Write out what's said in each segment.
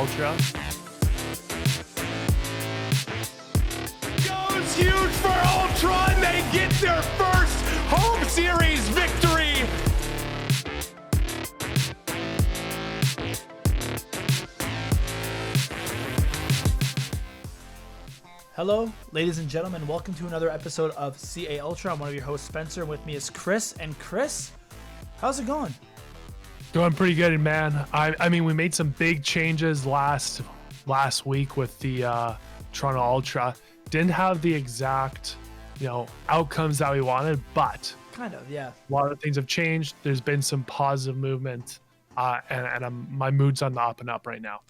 Ultra. Goes huge for Ultra, and they get their first home series victory. Hello, ladies and gentlemen. Welcome to another episode of CA Ultra. I'm one of your hosts, Spencer, and with me is Chris. And Chris, how's it going? Going pretty good, man. I mean, we made some big changes last week with the Toronto Ultra. Didn't have the exact, outcomes that we wanted, but Kind of, yeah. a lot of things have changed. There's been some positive movement, and my mood's on the up and up right now.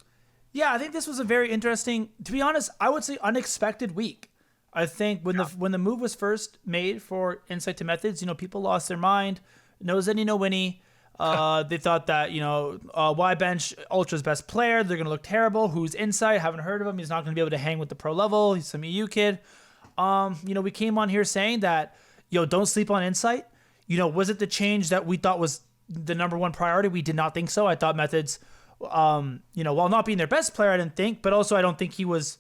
Yeah, I think this was a very interesting, to be honest, I would say unexpected week. I think when the move was first made for Insight to Methodz, people lost their mind. No Zenny, no Winnie. They thought that, why bench Ultra's best player? They're going to look terrible. Who's Insight? Haven't heard of him. He's not going to be able to hang with the pro level. He's some EU kid. We came on here saying that, don't sleep on Insight. Was it the change that we thought was the number one priority? We did not think so. I thought Methodz, while not being their best player, I didn't think, but also I don't think he was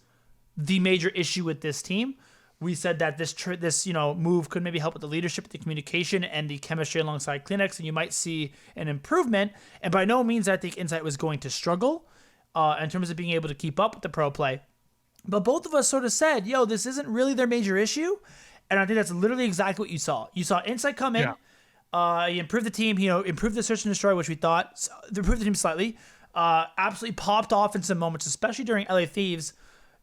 the major issue with this team. We said that this move could maybe help with the leadership, the communication, and the chemistry alongside Kleenex, and you might see an improvement. And by no means I think Insight was going to struggle in terms of being able to keep up with the pro play. But both of us sort of said, this isn't really their major issue. And I think that's literally exactly what you saw. You saw Insight come in, he improved the team, improved the search and destroy, which we thought, improved the team slightly. Absolutely popped off in some moments, especially during LA Thieves.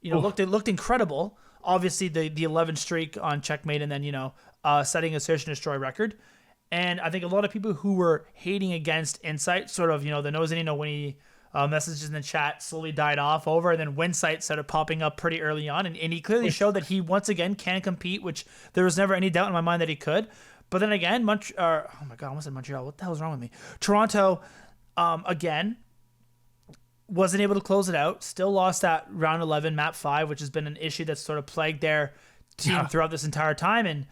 Looked incredible. Obviously, the 11 streak on checkmate, and then setting a search and destroy record. And I think a lot of people who were hating against Insight, sort of the no Zenny, no Winnie messages in the chat slowly died off over, and then Winsight started popping up pretty early on, and he clearly showed that he once again can compete, which there was never any doubt in my mind that he could. But then again, oh my god, I almost said Montreal. What the hell is wrong with me? Toronto, again, wasn't able to close it out. Still lost that round 11, map 5, which has been an issue that's sort of plagued their team throughout this entire time. And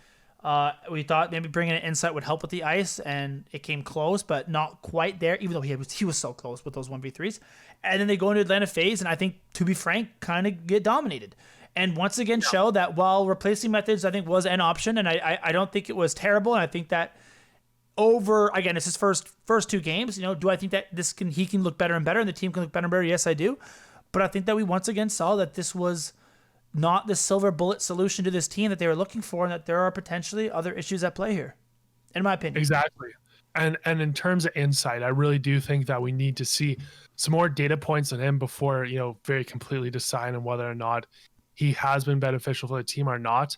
we thought maybe bringing an Insight would help with the ice, and it came close, but not quite there, even though he was so close with those 1v3s. And then they go into Atlanta Faze, and I think, to be frank, kind of get dominated. And once again show that while replacing Methodz, I think, was an option, and I don't think it was terrible. And I think that it's his first two games. Do I think that he can look better and better, and the team can look better and better? Yes, I do. But I think that we once again saw that this was not the silver bullet solution to this team that they were looking for, and that there are potentially other issues at play here, in my opinion. Exactly. And in terms of Insight, I really do think that we need to see some more data points on him before, very completely decide on whether or not he has been beneficial for the team or not.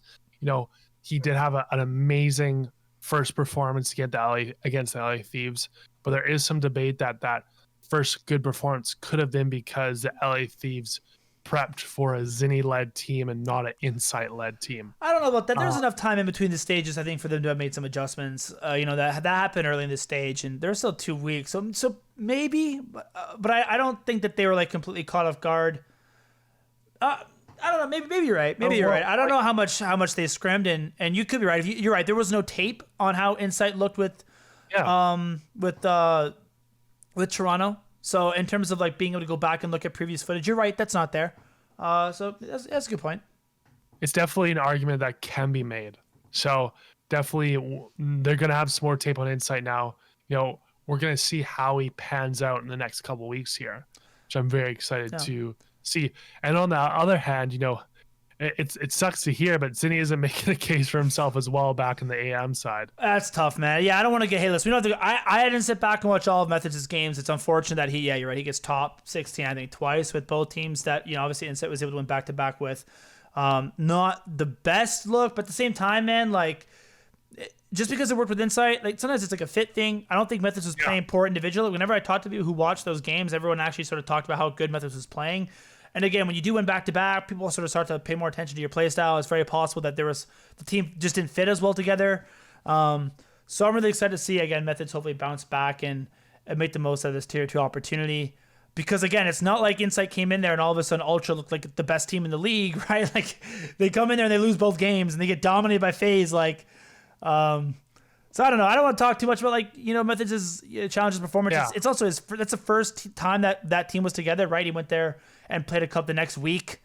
He did have an amazing first performance against the LA Thieves, but there is some debate that first good performance could have been because the LA Thieves prepped for a Zinni-led team and not an Insight-led team. I don't know about that. There's enough time in between the stages, I think, for them to have made some adjustments. That happened early in this stage, and there's still 2 weeks, so maybe, but I don't think that they were completely caught off guard. I don't know. Maybe you're right. Maybe you're right. I don't know how much they scrimmed, and you could be right. You're right. There was no tape on how Insight looked with Toronto. So in terms of being able to go back and look at previous footage, you're right. That's not there. So that's a good point. It's definitely an argument that can be made. So definitely, they're gonna have some more tape on Insight now. We're gonna see how he pans out in the next couple of weeks here, which I'm very excited to see. And on the other hand, it sucks to hear, but Zinni isn't making a case for himself as well back in the AM side. That's tough, man. Yeah, I don't want to get hateless. We don't have to. I didn't sit back and watch all of Methodz' games. It's unfortunate that you're right. He gets top 16, I think, twice with both teams that obviously Insight was able to win back to back with. Not the best look, but at the same time, man, just because it worked with Insight, sometimes it's a fit thing. I don't think Methodz was playing poor individually. Whenever I talked to people who watched those games, everyone actually sort of talked about how good Methodz was playing. And again, when you do win back-to-back, people sort of start to pay more attention to your play style. It's very possible that the team just didn't fit as well together. So I'm really excited to see, again, Methodz hopefully bounce back and make the most out of this Tier 2 opportunity. Because, again, it's not like Insight came in there and all of a sudden Ultra looked like the best team in the league, right? They come in there and they lose both games and they get dominated by Faze. So I don't know. I don't want to talk too much about Method's challenges performance. Yeah. It's also that's the first time that team was together, right? He went there and played a cup the next week.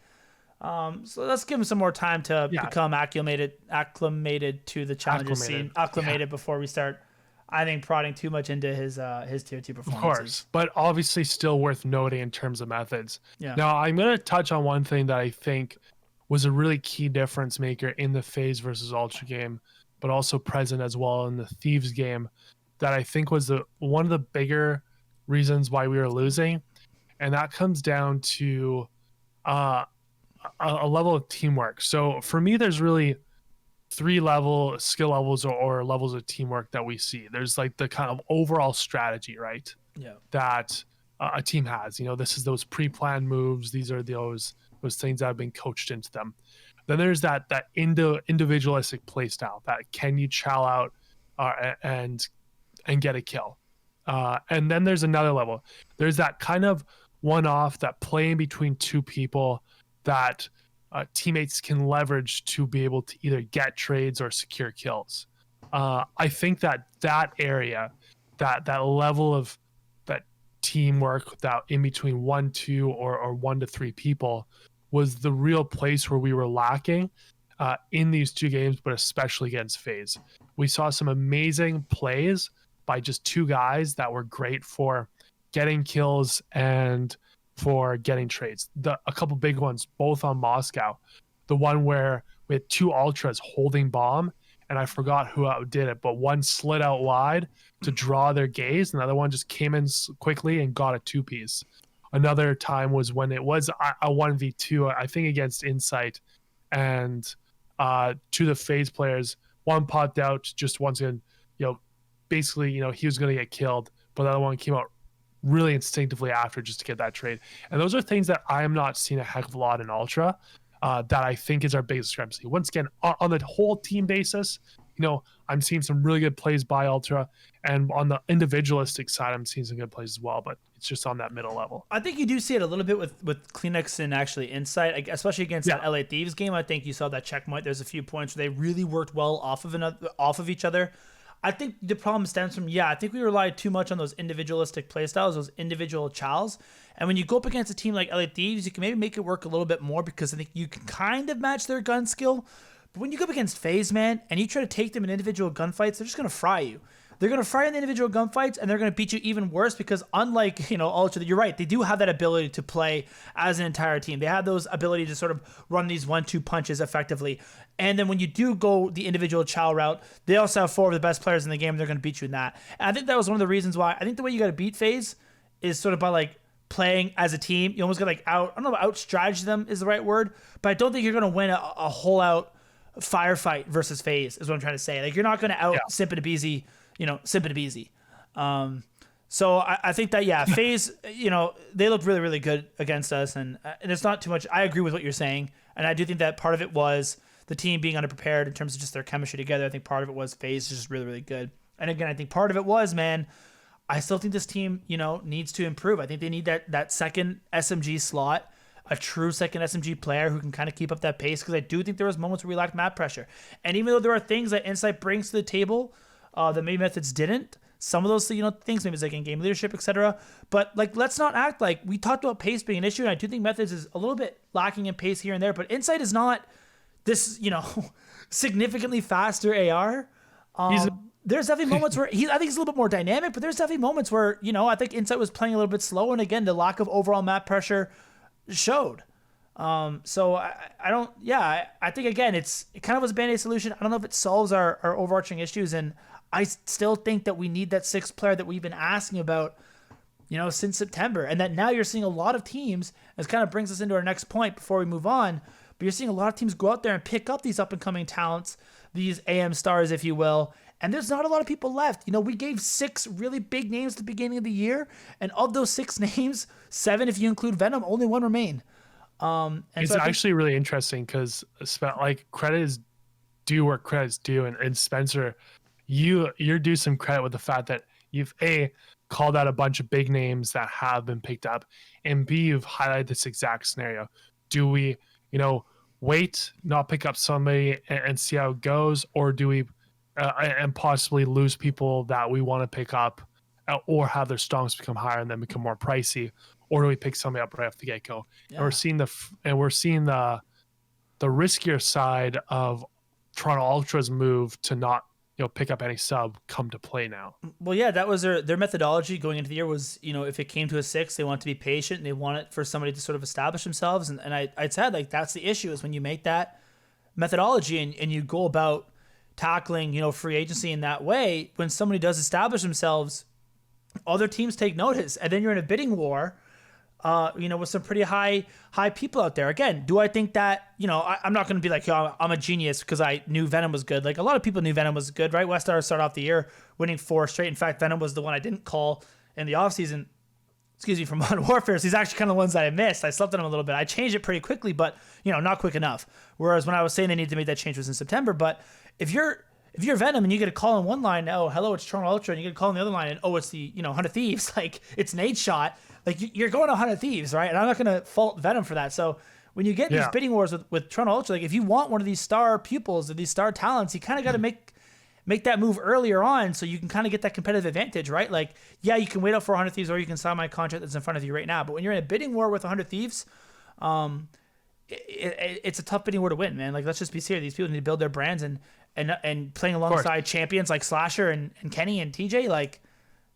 So let's give him some more time to become acclimated to the challenges scene, before we start, I think, prodding too much into his tier 2 performances. Of course, but obviously still worth noting in terms of Methodz. Yeah. Now I'm going to touch on one thing that I think was a really key difference maker in the Faze versus Ultra game, but also present as well in the Thieves game, that I think was one of the bigger reasons why we were losing, and that comes down to a level of teamwork. So for me, there's really 3 skill levels or levels of teamwork that we see. There's like the kind of overall strategy, right? Yeah. That a team has. This is those pre-planned moves. These are those things that have been coached into them. Then there's that individualistic play style. That can you chow out and get a kill. And then there's another level. There's that kind of one-off, that play in between 2 people that teammates can leverage to be able to either get trades or secure kills. I think that area, that level of that teamwork, that in between 1, 2, or 1 to 3 people, was the real place where we were lacking in these 2 games, but especially against Faze. We saw some amazing plays by just 2 guys that were great for getting kills and for getting trades. A couple big ones, both on Moscow. The one where we had 2 ultras holding bomb, and I forgot who did it, but one slid out wide to draw their gaze, and the other one just came in quickly and got a 2-piece. Another time was when it was a 1v2, I think against Insight, and 2 of the Faze players, one popped out just once again, basically, he was going to get killed, but the other one came out really instinctively after just to get that trade. And those are things that I am not seeing a heck of a lot in Ultra, that I think is our biggest discrepancy. Once again, on the whole team basis, I'm seeing some really good plays by Ultra, and on the individualistic side, I'm seeing some good plays as well, but it's just on that middle level. I think you do see it a little bit with Kleenex and actually Insight, especially against that LA Thieves game. I think you saw that checkpoint. There's a few points where they really worked well off of each other. I think the problem stems from, I think we relied too much on those individualistic playstyles, those individual chows. And when you go up against a team like LA Thieves, you can maybe make it work a little bit more, because I think you can kind of match their gun skill. But when you go up against Faze, man, and you try to take them in individual gunfights, they're just going to fry you. They're going to fry in the individual gunfights, and they're going to beat you even worse, because unlike, Ultra, you're right, they do have that ability to play as an entire team. They have those ability to sort of run these 1-2 punches effectively. And then when you do go the individual chow route, they also have 4 of the best players in the game, and they're going to beat you in that. And I think that was one of the reasons why, I think the way you got to beat Faze is sort of by playing as a team. You almost got I don't know if out-strategy them is the right word, but I don't think you're going to win a whole out firefight versus Faze is what I'm trying to say. You're not going to out Simp and Abizi, Simp and Abizi. So I think that, Faze, they looked really, really good against us, and it's not too much. I agree with what you're saying, and I do think that part of it was the team being underprepared in terms of just their chemistry together. I think part of it was Faze just really, really good. And again, I think part of it was, man, I still think this team, needs to improve. I think they need that second SMG slot, a true second SMG player who can kind of keep up that pace, because I do think there was moments where we lacked map pressure. And even though there are things that Insight brings to the table that maybe Methodz didn't, some of those things, maybe it's in game leadership, etc. But let's not act like we talked about pace being an issue, and I do think Methodz is a little bit lacking in pace here and there, but Insight is not this, significantly faster AR. There's definitely moments where I think he's a little bit more dynamic, but there's definitely moments where, I think Insight was playing a little bit slow, and again, the lack of overall map pressure showed. So I think again, it kind of was a Band-Aid solution. I don't know if it solves our overarching issues, and I still think that we need that 6th player that we've been asking about, since September, and that now you're seeing a lot of teams, this kind of brings us into our next point before we move on, but you're seeing a lot of teams go out there and pick up these up-and-coming talents, these AM stars, if you will, and there's not a lot of people left. We gave 6 really big names at the beginning of the year, and of those 6 names, 7, if you include Venom, only 1 remain. It's actually really interesting, because credit is due where credit is due, and Spencer, you're due some credit with the fact that you've called out a bunch of big names that have been picked up, and B, you've highlighted this exact scenario. Do we wait, not pick up somebody and see how it goes, or do we and possibly lose people that we want to pick up, or have their stocks become higher and then become more pricey, or do we pick somebody up right off the get-go? Yeah. And we're seeing the riskier side of Toronto Ultra's move to not pick up any sub come to play now. Well, yeah, that was their methodology going into the year was, if it came to a 6, they want to be patient and they want it for somebody to sort of establish themselves. And I'd said, like, that's the issue is when you make that methodology and you go about tackling, free agency in that way, when somebody does establish themselves, other teams take notice. And then you're in a bidding war, with some pretty high people out there. Again, do I think that, I'm not going to be like, I'm a genius because I knew Venom was good. Like, a lot of people knew Venom was good, right? Westar started off the year winning 4 straight. In fact, Venom was the one I didn't call in the offseason, for Modern Warfare. So he's actually kind of the ones that I missed. I slept on him a little bit. I changed it pretty quickly, but, not quick enough. Whereas when I was saying they need to make that change was in September. But if you're Venom and you get a call in one line, oh, hello, it's Toronto Ultra, and you get a call in the other line, and oh, it's the, Hunter Thieves, like, it's Nate's shot. Like, you're going to Hunter Thieves, right? And I'm not going to fault Venom for that. So when you get these bidding wars with Toronto Ultra, like, if you want one of these star pupils or these star talents, you kind of got to make that move earlier on so you can kind of get that competitive advantage, right? Like, yeah, you can wait out for 100 Thieves or you can sign my contract that's in front of you right now. But when you're in a bidding war with 100 Thieves, it's a tough bidding war to win, man. Like, let's just be serious. These people need to build their brands and playing alongside champions like Slasher and Kenny and TJ. Like,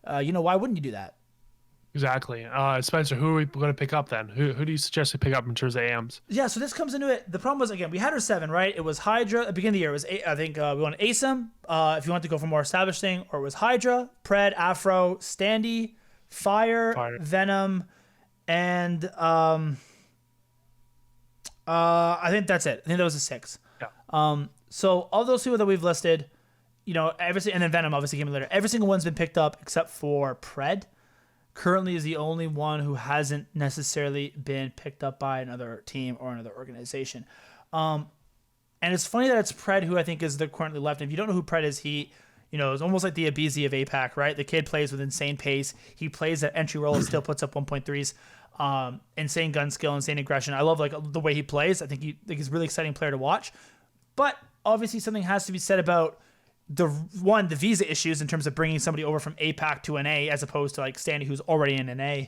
why wouldn't you do that? Exactly. Spencer, who are we going to pick up then? Who do you suggest to pick up in terms of AMs? Yeah, so this comes into it. The problem was, again, we had our 7, right? It was Hydra. At the beginning of the year, it was, I think we wanted ASIM, if you want to go for more established thing, or it was Hydra, Pred, Afro, Standy, Fire, Venom, and I think that's it. I think that was a 6. Yeah. So all those people that we've listed, and then Venom obviously came in later. Every single one's been picked up except for Pred. Currently is the only one who hasn't necessarily been picked up by another team or another organization. And it's funny that it's Pred who I think is the currently left. And if you don't know who Pred is, he, is almost like the Abizi of APAC, right? The kid plays with insane pace. He plays at entry role and still puts up 1.3s. Insane gun skill, insane aggression. I love, like, the way he plays. I think he's a really exciting player to watch. But obviously something has to be said about the visa issues in terms of bringing somebody over from APAC to NA as opposed to, like, Standy, who's already in NA.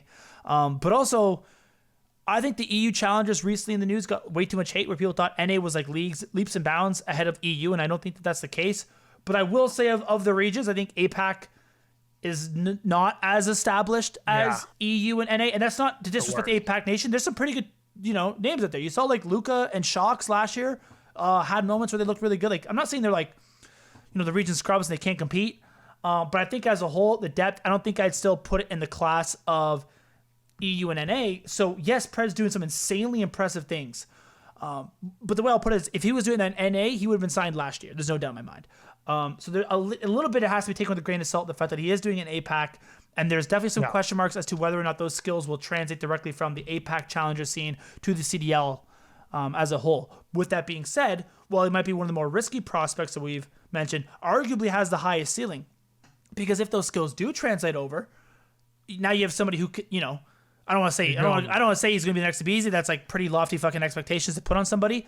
But also, I think the EU challengers recently in the news got way too much hate where people thought NA was, like, leaps and bounds ahead of EU, and I don't think that that's the case. But I will say of the regions, I think APAC is not as established as EU and NA, and that's not to disrespect the APAC nation. There's some pretty good, names out there. You saw, like, Luca and Shocks last year had moments where they looked really good. Like, I'm not saying they're, like, the region scrubs and they can't compete. But I think as a whole, the depth, I don't think I'd still put it in the class of EU and NA. So yes, Pred's doing some insanely impressive things. But the way I'll put it is, if he was doing that in NA, he would have been signed last year. There's no doubt in my mind. So there a little bit, it has to be taken with a grain of salt, the fact that he is doing it in APAC. And there's definitely some question marks as to whether or not those skills will translate directly from the APAC challenger scene to the CDL as a whole. With that being said, while he might be one of the more risky prospects that we've mentioned, arguably has the highest ceiling. Because if those skills do translate over, now you have somebody who could, I don't want to say he's going to be the next Abizi. That's, like, pretty lofty fucking expectations to put on somebody.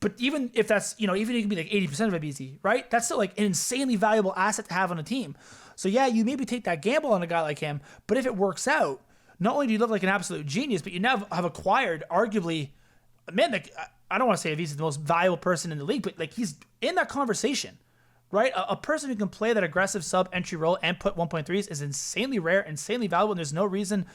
But even if that's, even if you can be like 80% of Abizi, right? That's still, like, an insanely valuable asset to have on a team. So yeah, you maybe take that gamble on a guy like him, but if it works out, not only do you look like an absolute genius, but you now have acquired arguably, man, like, I don't want to say if he's the most valuable person in the league, but, like, he's in that conversation, right? A person who can play that aggressive sub entry role and put 1.3s is insanely rare, insanely valuable, and there's no reason,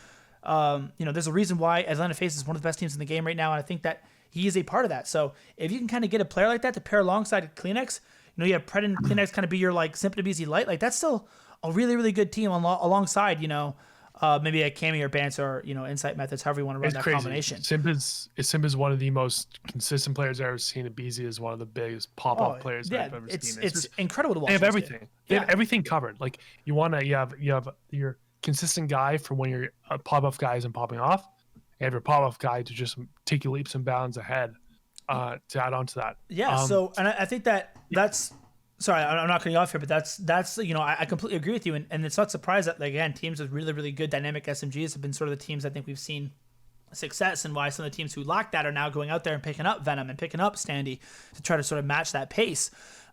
there's a reason why Atlanta Faze is one of the best teams in the game right now, and I think that he is a part of that. So if you can kind of get a player like that to pair alongside Kleenex, you have Pred and Kleenex kind of be your, like, Simply Busy light, like, that's still a really, really good team alongside, maybe a Cammy or Bance or, Insight Methods, however you want to run that combination. Simp is one of the most consistent players I've ever seen. Abizi is one of the biggest pop-off players I've ever seen. It's incredible to watch. They have everything. They have everything covered. Like, you have your consistent guy for when your pop-off guy isn't popping off. You have your pop-off guy to just take you leaps and bounds ahead to add on to that. Yeah, and I think that's... Sorry, I'm not cutting you off here, but that's I completely agree with you, and it's not surprised that, like, again, teams with really, really good dynamic SMGs have been sort of the teams I think we've seen success, and why some of the teams who lack that are now going out there and picking up Venom and picking up Standy to try to sort of match that pace.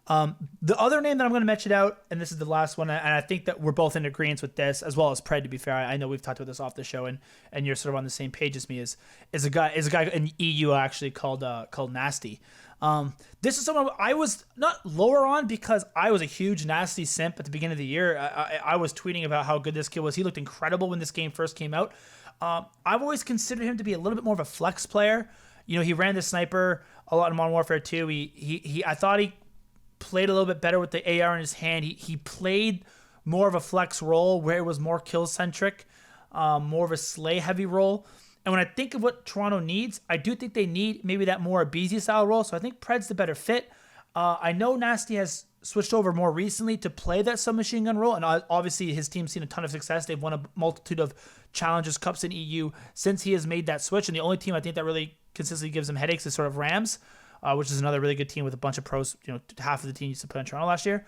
The other name that I'm going to mention out, and this is the last one, and I think that we're both in agreement with this, as well as Pred, to be fair. I know we've talked about this off the show, and you're sort of on the same page as me, is a guy in EU actually called Nasty. This is someone I was not lower on because I was a huge Nasty simp at the beginning of the year. I was tweeting about how good this kid was. He looked incredible when this game first came out. I've always considered him to be a little bit more of a flex player. He ran the sniper a lot in Modern Warfare 2. I thought he played a little bit better with the AR in his hand. He played more of a flex role where it was more kill centric, more of a slay heavy role. And when I think of what Toronto needs, I do think they need maybe that more Abizi style role. So I think Pred's the better fit. I know Nasty has switched over more recently to play that submachine gun role, and obviously his team's seen a ton of success. They've won a multitude of challenges, cups in EU since he has made that switch. And the only team I think that really consistently gives him headaches is sort of Rams, which is another really good team with a bunch of pros. Half of the team used to play in Toronto last year.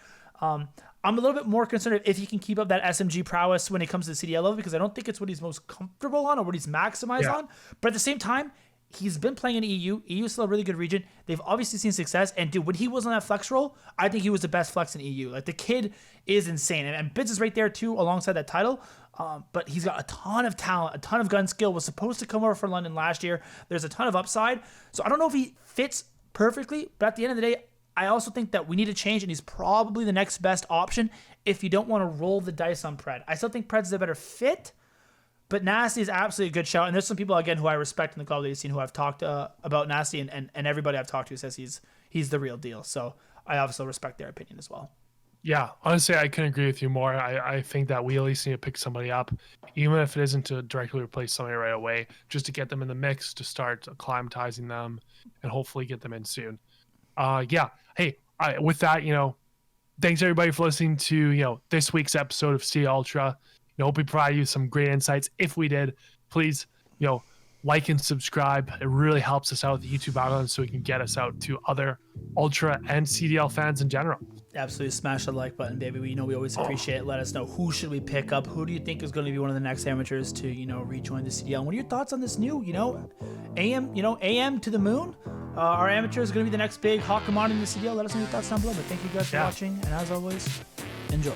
I'm a little bit more concerned if he can keep up that SMG prowess when it comes to the CDL level, because I don't think it's what he's most comfortable on or what he's maximized on. But at the same time, he's been playing in EU. EU is still a really good region. They've obviously seen success. And dude, when he was on that flex role, I think he was the best flex in EU. Like, the kid is insane. And Bids is right there too, alongside that title. But he's got a ton of talent, a ton of gun skill. Was supposed to come over for London last year. There's a ton of upside. So I don't know if he fits perfectly, but at the end of the day, I also think that we need to change, and he's probably the next best option if you don't want to roll the dice on Pred. I still think Pred's the better fit, but Nasty is absolutely a good shout. And there's some people, again, who I respect in the Call of Duty scene who I've talked about Nasty, and everybody I've talked to says he's the real deal. So I also respect their opinion as well. Yeah, honestly, I couldn't agree with you more. I think that we at least need to pick somebody up, even if it isn't to directly replace somebody right away, just to get them in the mix, to start acclimatizing them, and hopefully get them in soon. Hey, with that, thanks everybody for listening to, this week's episode of CDL Ultra. Hope we provided you some great insights. If we did, please, like and subscribe. It really helps us out with the YouTube algorithm so we can get us out to other Ultra and CDL fans in general. Absolutely smash the like button, baby. We always appreciate it. Let us know, who should we pick up? Who do you think is going to be one of the next amateurs to, rejoin the CDL? And what are your thoughts on this new, AM to the moon? Our amateur is going to be the next big hot commodity in the CDL. Let us know your thoughts down below. But thank you guys for watching. And as always, enjoy.